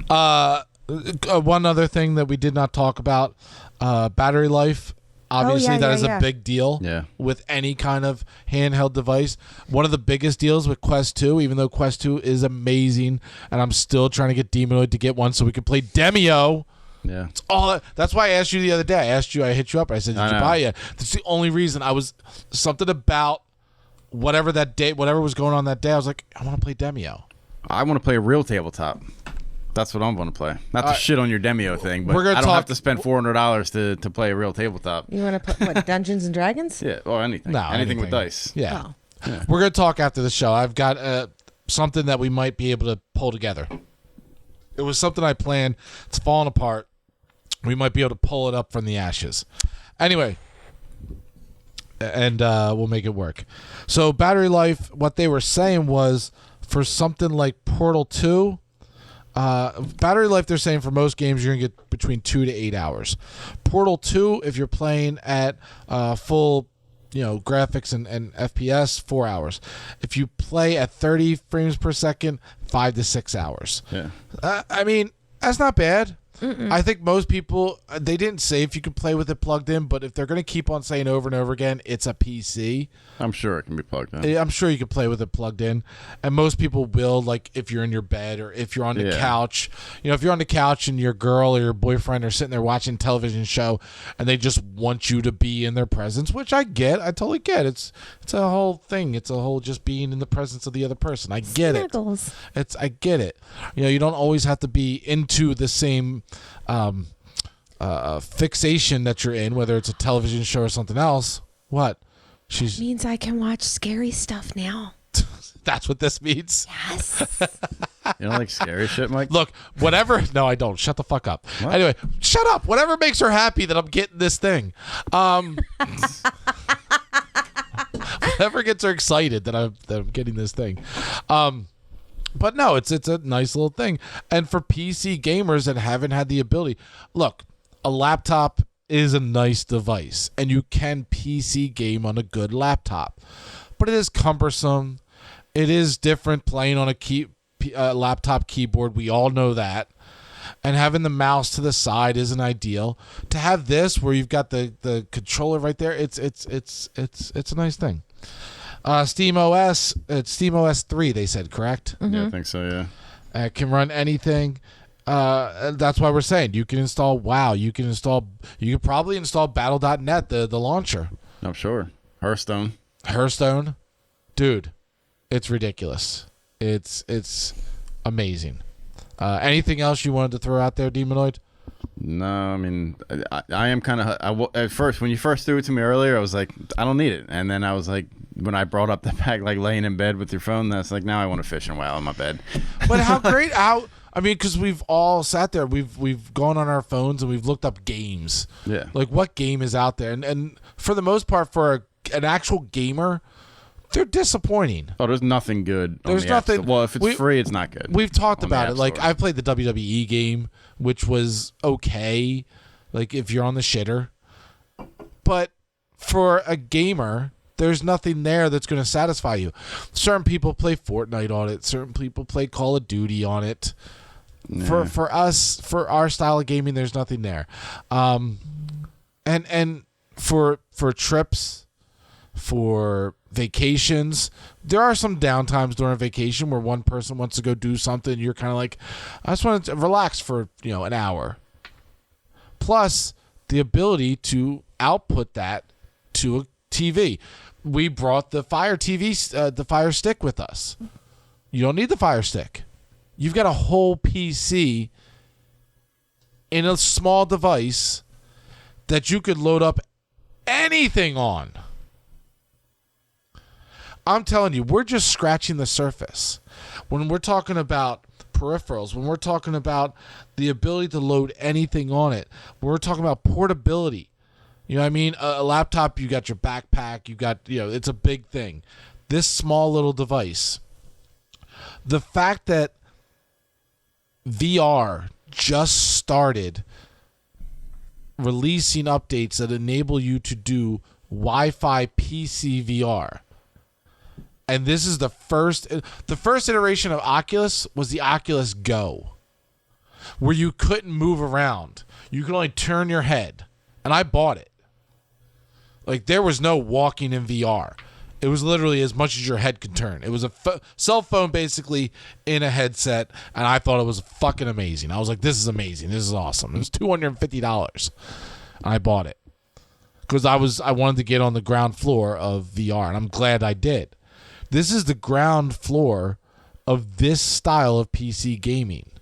one other thing that we did not talk about, battery life. Obviously, that is a big deal with any kind of handheld device. One of the biggest deals with Quest 2, even though Quest 2 is amazing, and I'm still trying to get Demonoid to get one so we can play Demio.
Yeah.
That's why I asked you the other day. I hit you up. I said, did you buy it? That's the only reason. Something about whatever was going on that day. I was like, I want to play Demio.
I want to play a real tabletop. That's what I'm going to play. Not to shit on your Demio thing, but I don't have to spend $400 to play a real tabletop.
You want to play Dungeons and Dragons?
Yeah, or anything.
No,
anything with dice.
Yeah. Oh. Yeah. We're going to talk after the show. I've got something that we might be able to pull together. It was something I planned. It's falling apart. We might be able to pull it up from the ashes. Anyway, and we'll make it work. So battery life, what they were saying was for something like Portal 2, battery life, they're saying for most games you're going to get between 2 to 8 hours. Portal 2, if you're playing at full graphics and FPS, 4 hours. If you play at 30 frames per second, 5 to 6 hours.
Yeah.
I mean, that's not bad. I think most people, they didn't say if you could play with it plugged in, but if they're going to keep on saying over and over again, it's a PC.
I'm sure it can be plugged in.
I'm sure you can play with it plugged in. And most people will, like if you're in your bed or if you're on the couch. If you're on the couch and your girl or your boyfriend are sitting there watching a television show and they just want you to be in their presence, which I get. I totally get. It's a whole thing. It's a whole just being in the presence of the other person. I get
Snuggles.
it. I get it. You don't always have to be into the same fixation that you're in, whether it's a television show or something else. What?
It means I can watch scary stuff now.
That's what this means?
Yes.
You don't like scary shit, Mike?
Look, whatever. No, I don't. Shut the fuck up. What? Anyway, shut up. Whatever makes her happy that I'm getting this thing. Whatever gets her excited that I'm getting this thing. But no, it's a nice little thing. And for PC gamers that haven't had the ability, look, a laptop is a nice device, and you can PC game on a good laptop. But it is cumbersome. It is different playing on a laptop keyboard. We all know that. And having the mouse to the side isn't ideal. To have this where you've got the controller right there, it's a nice thing. Steam OS, it's Steam OS 3, they said, correct?
Mm-hmm.
Yeah, I think so, yeah.
It can run anything. That's why we're saying you can install WoW. You can probably install Battle.net, the launcher.
I'm sure. Hearthstone.
Dude, it's ridiculous. It's amazing. Anything else you wanted to throw out there, Demonoid?
No, I mean, I am kind of... At first, when you first threw it to me earlier, I was like, I don't need it. And then I was like, when I brought up the fact, like, laying in bed with your phone, that's like, now I want to fish and WoW in my bed.
But how great... I mean, because we've all sat there, we've gone on our phones and we've looked up games.
Yeah.
Like, what game is out there? And for the most part, for an actual gamer... They're disappointing.
Oh, there's nothing good.
There's nothing.
Well, if it's free, it's not good.
We've talked about it. Like, I played the WWE game, which was okay. Like, if you're on the shitter. But for a gamer, there's nothing there that's going to satisfy you. Certain people play Fortnite on it. Certain people play Call of Duty on it. Yeah. For us, for our style of gaming, there's nothing there. And for trips, for vacations, there are some downtimes during a vacation where one person wants to go do something. You're kind of like, I just want to relax for an hour. Plus the ability to output that to a TV. We brought the Fire TV, the Fire Stick with us. You don't need the Fire Stick. You've got a whole PC in a small device that you could load up anything on. I'm telling you, we're just scratching the surface. When we're talking about peripherals, when we're talking about the ability to load anything on it, when we're talking about portability, you know what I mean? A laptop, you got your backpack, you got, it's a big thing. This small little device. The fact that VR just started releasing updates that enable you to do Wi-Fi PC VR. And this is the first iteration of Oculus was the Oculus Go, where you couldn't move around. You could only turn your head. And I bought it. Like, there was no walking in VR. It was literally as much as your head could turn. It was a cell phone basically in a headset, and I thought it was fucking amazing. I was like, this is amazing. This is awesome. It was $250. And I bought it because I wanted to get on the ground floor of VR, and I'm glad I did. This is the ground floor of this style of PC gaming.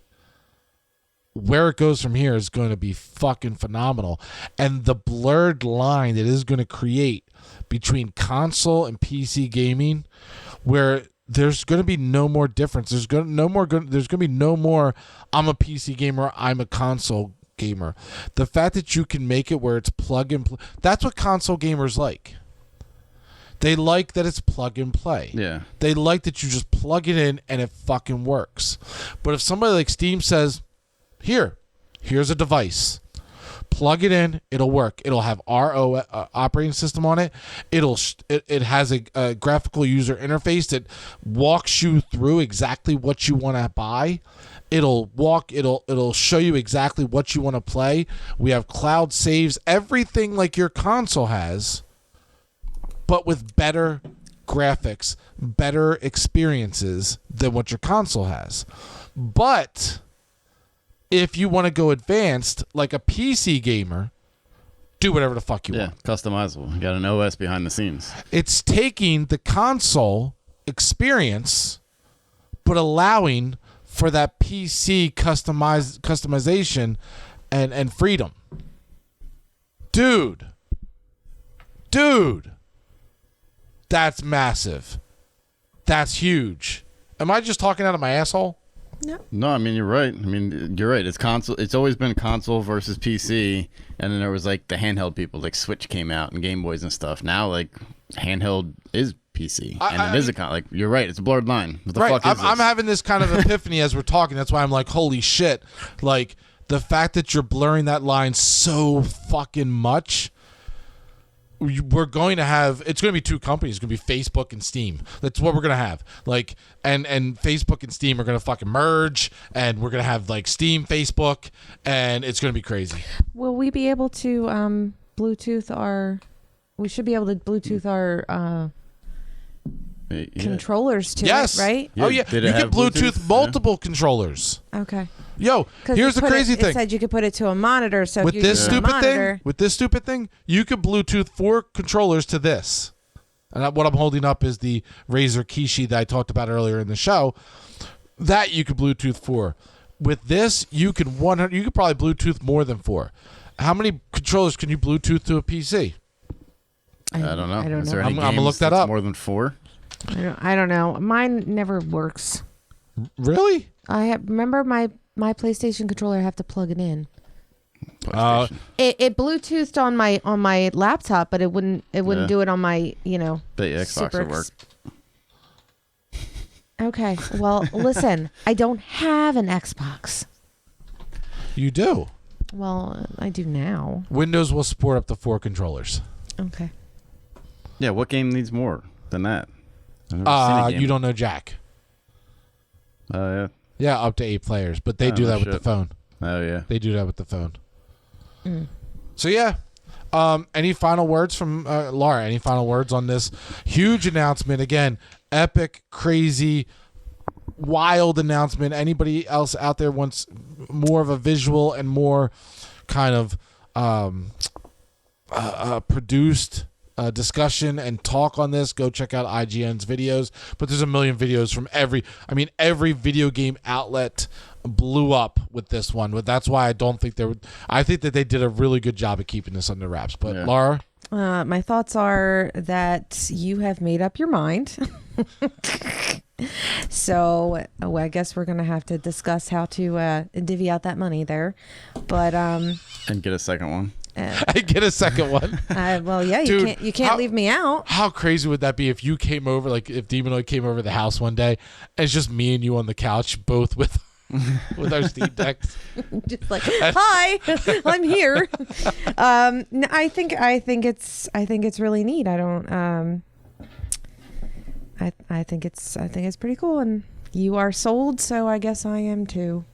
Where it goes from here is going to be fucking phenomenal. And the blurred line that is going to create between console and PC gaming, where there's going to be no more difference. There's going to be no more I'm a PC gamer, I'm a console gamer. The fact that you can make it where it's plug and play, that's what console gamers like. They like that it's plug and play.
Yeah.
They like that you just plug it in and it fucking works. But if somebody like Steam says, here's a device, plug it in, it'll work. It'll have our operating system on it. It has a graphical user interface that walks you through exactly what you want to buy. It'll show you exactly what you want to play. We have cloud saves, everything like your console has, but with better graphics, better experiences than what your console has. But if you want to go advanced, like a PC gamer, do whatever the fuck you want.
Yeah, customizable. You got an OS behind the scenes.
It's taking the console experience, but allowing for that PC customization and freedom. Dude. That's massive. That's huge. Am I just talking out of my asshole?
No, I mean, you're right. I mean, you're right. It's console. It's always been console versus PC, and then there was like the handheld people, like Switch came out and Game Boys and stuff. Now, like, handheld is PC, and it is like, you're right. It's a blurred line. What the fuck is this? I'm
having this kind of epiphany as we're talking. That's why I'm like, holy shit. Like, the fact that you're blurring that line so fucking much. We're going to have, it's going to be two companies. It's going to be Facebook and Steam. That's what we're going to have. Like, and Facebook and Steam are going to fucking merge, and we're going to have like Steam, Facebook, and it's going to be crazy.
Will we be able to Bluetooth our, we should be able to Bluetooth our controllers to
Yes.
it, right?
Oh, yeah.
Did
You
it
can
have
Bluetooth multiple controllers.
Okay.
Yo,
'Cause
here's the crazy thing.
It said you could put it to a monitor. So
With
if you're
this
using a monitor,
stupid thing, you could Bluetooth 4 controllers to this. And what I'm holding up is the Razer Kishi that I talked about earlier in the show. That you could Bluetooth 4. With this, you could probably Bluetooth more than 4. How many controllers can you Bluetooth to a PC?
I don't know.
I don't
Is
know.
there any
I'm gonna look
games
that
that's
up.
more than 4?
I don't know. Mine never works.
Really?
Remember my PlayStation controller. I have to plug it in.
PlayStation.
It Bluetoothed on my laptop, but it wouldn't do it on my
But yeah, Xbox
super
would work.
Okay. Well, listen, I don't have an Xbox.
You do.
Well, I do now.
Windows will support up to 4 controllers.
Okay.
Yeah, what game needs more than that? I've never seen a game.
You don't know Jack.
Oh, yeah.
Yeah, up to 8 players, but they
Oh,
do
no
that with the
shit.
phone.
Oh, yeah.
They do that with the phone. So yeah. Any final words from Laura? Any final words on this huge announcement? Again, epic, crazy, wild announcement. Anybody else out there wants more of a visual and more kind of produced discussion and talk on this, go check out IGN's videos. But there's a million videos from every video game outlet blew up with this one. But that's why I don't think I think that they did a really good job of keeping this under wraps. But
Yeah.
Laura?
My thoughts are that you have made up your mind. So I guess we're going to have to discuss how to divvy out that money there. But
And get a second one.
I get a second one.
well, yeah,
Dude,
you can't leave me out.
How crazy would that be if you came over, like if Demonoid came over the house one day, and it's just me and you on the couch, both with our Steam decks.
Just like, hi, I'm here. No, I think it's really neat. I don't. I think it's pretty cool, and you are sold, so I guess I am too.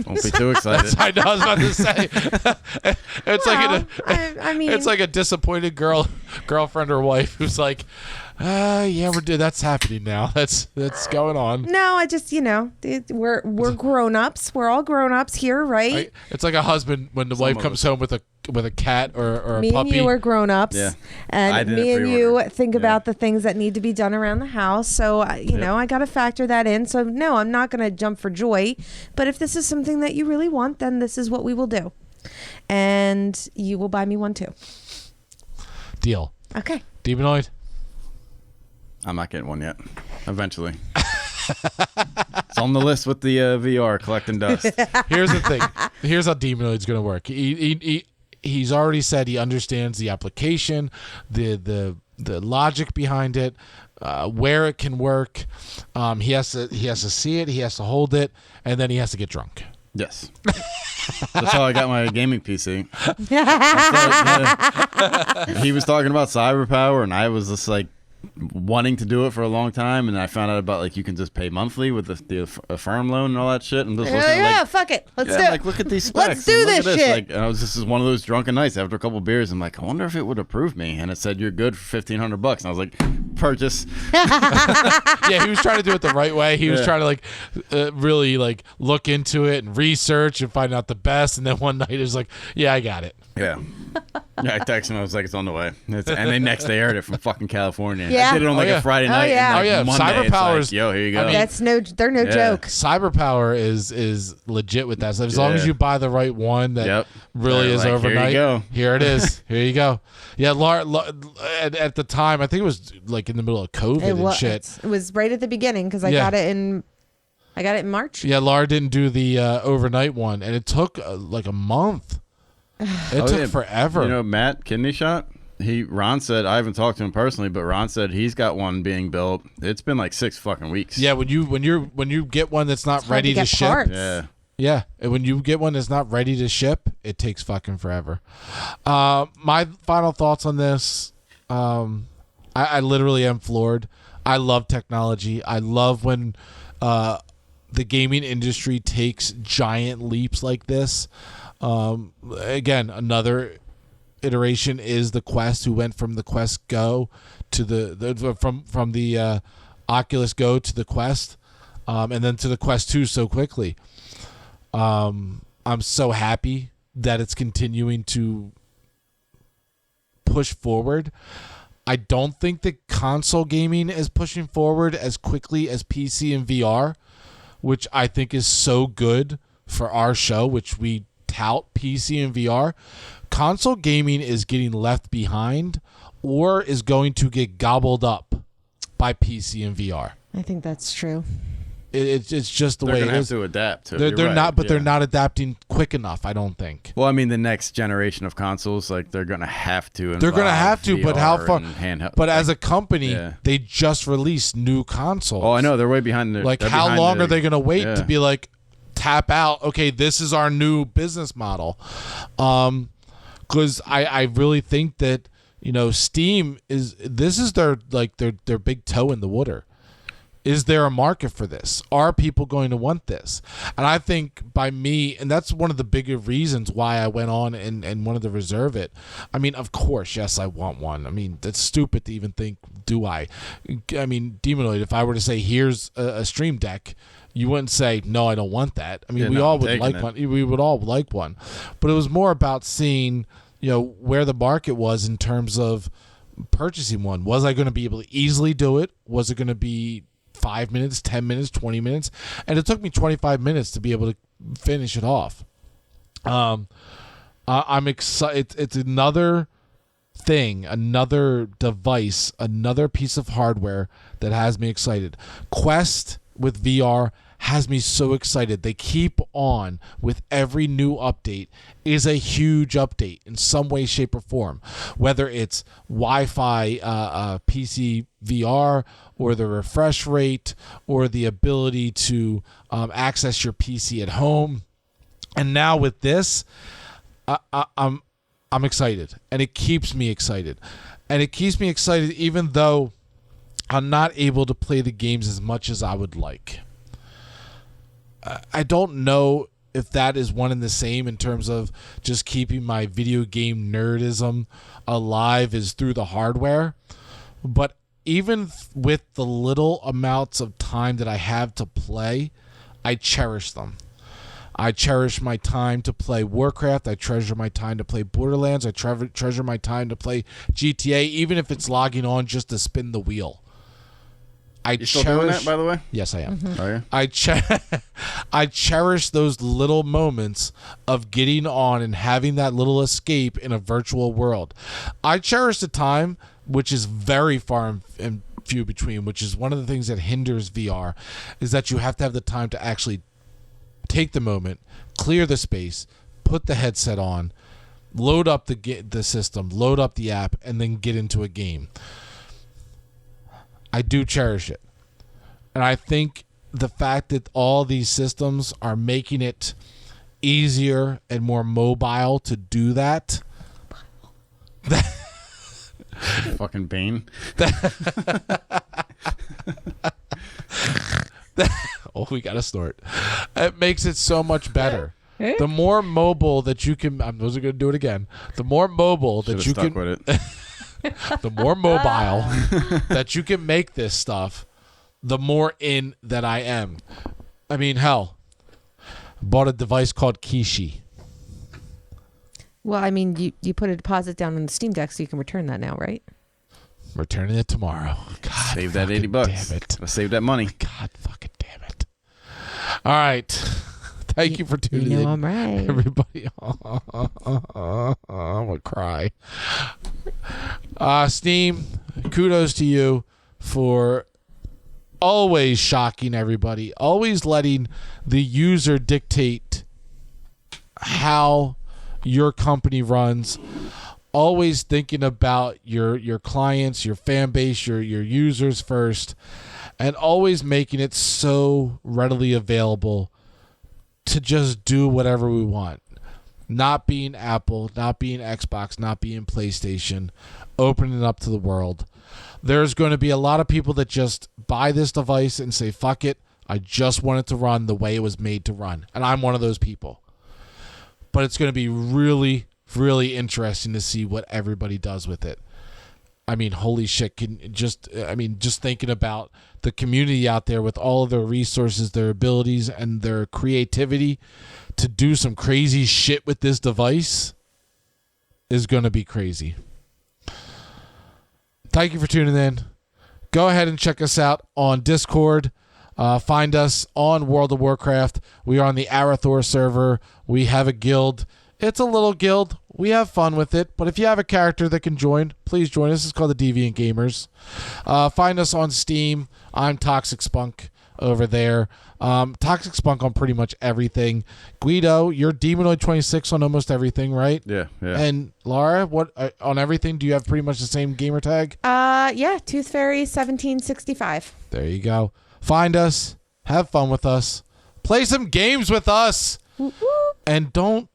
Don't be too excited.
I know. I was about to say. It's like a disappointed girlfriend or wife who's like, yeah, that's happening now. That's going on.
No, I just we're grown ups. We're all grown ups here, right?
It's like a husband when the wife comes home with a cat or a
me
puppy.
and you are grown ups,
Yeah.
and
I did
me
a
and you
pre-order.
think
Yeah.
about the things that need to be done around the house. So I got to factor that in. So no, I'm not going to jump for joy. But if this is something that you really want, then this is what we will do, and you will buy me one too.
Deal.
Okay.
Demonoid.
I'm not getting one yet. Eventually. It's on the list with the VR collecting dust.
Here's the thing. Here's how Demonoid's going to work. He's already said he understands the application, the logic behind it, where it can work. He has to see it. He has to hold it, and then he has to get drunk.
Yes. That's how I got my gaming PC. He was talking about cyber power, and I was just like wanting to do it for a long time, and I found out about like you can just pay monthly with the Affirm loan and all that shit. And just looking at,
Fuck it. Let's do
I'm
it.
like, look at these specs.
Let's do
and look
this
at
shit.
Like, this is one of those drunken nights after a couple beers. I'm like, I wonder if it would approve me. And it said you're good for $1,500. And I was like, purchase.
Yeah, he was trying to do it the right way. He was trying to like really like look into it and research and find out the best. And then one night it was like, yeah, I got it.
Yeah. Yeah, I texted him. I was like, it's on the way. And they next day aired it from fucking California.
Yeah.
I did it on like a Friday night.
yeah.
And like Monday,
Cyber powers.
it's like, yo, here you go.
They're no joke.
Cyber power is legit with that. So as long as you buy the right one that really
They're
is
like,
overnight.
here you go.
Here it is. Here you go. Yeah, Laura, at the time, I think it was like in the middle of COVID and shit.
It was right at the beginning because I got it in March.
Yeah, Laura didn't do the overnight one, and it took like a month. It took forever.
You know, Matt Kidney Shot. Ron said, I haven't talked to him personally, but Ron said he's got one being built. It's been like 6 fucking weeks.
Yeah, when you get one that's not ready to ship.
Parts.
Yeah.
And when you get one that's not ready to ship, it takes fucking forever. My final thoughts on this, I literally am floored. I love technology. I love when the gaming industry takes giant leaps like this. Again, another iteration is the Quest, who went from the Quest Go to from the Oculus Go to the Quest, and then to the Quest 2 so quickly. I'm so happy that it's continuing to push forward. I don't think that console gaming is pushing forward as quickly as PC and VR, which I think is so good for our show, which we tout PC and VR. Console gaming is getting left behind or is going to get gobbled up by PC and VR.
I think that's true.
It's just the way it is.
They're going to have to adapt to it.
They're
right.
not, but
yeah.
they're not adapting quick enough, I don't think.
Well, I mean, the next generation of consoles, like they're going to have to.
They're going to have to, but how far?
Handheld,
but as a company, they just released new consoles.
Oh, I know. They're way behind.
Like, how long are they going to wait to be like, tap out? Okay, this is our new business model. Because I really think that, Steam is their big toe in the water. Is there a market for this? Are people going to want this? And I think by me, and that's one of the bigger reasons why I went on and wanted to reserve it. I mean, of course, yes, I want one. I mean, that's stupid to even think, do I? I mean, Demonoid, if I were to say, here's a Stream Deck, you wouldn't say, no, I don't want that. I mean, we all would like one. We would all like one. But it was more about seeing, where the market was in terms of purchasing one. Was I going to be able to easily do it? Was it going to be 5 minutes, 10 minutes, 20 minutes? And it took me 25 minutes to be able to finish it off. I'm excited. It's another thing, another device, another piece of hardware that has me excited. Quest with VR has me so excited. They keep on with every new update is a huge update in some way, shape, or form. Whether it's Wi-Fi, PC VR, or the refresh rate, or the ability to access your PC at home. And now with this, I'm excited, and it keeps me excited. And it keeps me excited even though I'm not able to play the games as much as I would like. I don't know if that is one and the same in terms of just keeping my video game nerdism alive is through the hardware. But even with the little amounts of time that I have to play, I cherish them. I cherish my time to play Warcraft. I treasure my time to play Borderlands. I treasure my time to play GTA, even if it's logging on just to spin the wheel.
You still doing that, by the way?
Yes, I am.
Mm-hmm.
Are you?
I cherish those little moments of getting on and having that little escape in a virtual world. I cherish the time, which is very far and few between, which is one of the things that hinders VR, is that you have to have the time to actually take the moment, clear the space, put the headset on, load up the system, load up the app, and then get into a game. I do cherish it. And I think the fact that all these systems are making it easier and more mobile to do that.
Fucking Bane.
Oh, we got to snort. It makes it so much better. The more mobile that you can, I wasn't going to do it again. The more mobile that you can,
with it.
the more mobile that you can make this stuff, the more in that I am. I mean, hell, bought a device called Kishi.
Well, I mean, you put a deposit down on the Steam Deck so you can return that now, right?
Returning it tomorrow. God,
save that $80.
Damn it.
Save that money.
God fucking damn it. All right. Thank you for tuning in.
I'm right.
Everybody. I'm going to cry. Steam, kudos to you for always shocking everybody, always letting the user dictate how your company runs, always thinking about your clients, your fan base, your users first, and always making it so readily available to just do whatever we want. Not being Apple, not being Xbox, not being PlayStation, opening it up to the world. There's going to be a lot of people that just buy this device and say, fuck it, I just want it to run the way it was made to run. And I'm one of those people. But it's going to be really, really interesting to see what everybody does with it. I mean, holy shit, just thinking about the community out there with all of their resources, their abilities, and their creativity to do some crazy shit with this device is going to be crazy. Thank you for tuning in. Go ahead and check us out on Discord. Find us on World of Warcraft. We are on the Arathor server. We have a guild. It's a little guild. We have fun with it. But if you have a character that can join, please join us. It's called the Deviant Gamers. Find us on Steam. I'm Toxic Spunk over there. Toxic Spunk on pretty much everything. Guido, you're Demonoid 26 on almost everything, right?
Yeah.
And Laura, what on everything? Do you have pretty much the same gamer tag?
Yeah, Tooth Fairy 1765.
There you go. Find us. Have fun with us. Play some games with us. And don't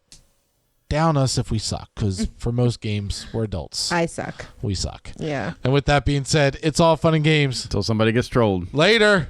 down us if we suck, because for most games, we're adults.
I suck.
We suck.
Yeah.
And with that being said, it's all fun and games.
Until somebody gets trolled.
Later.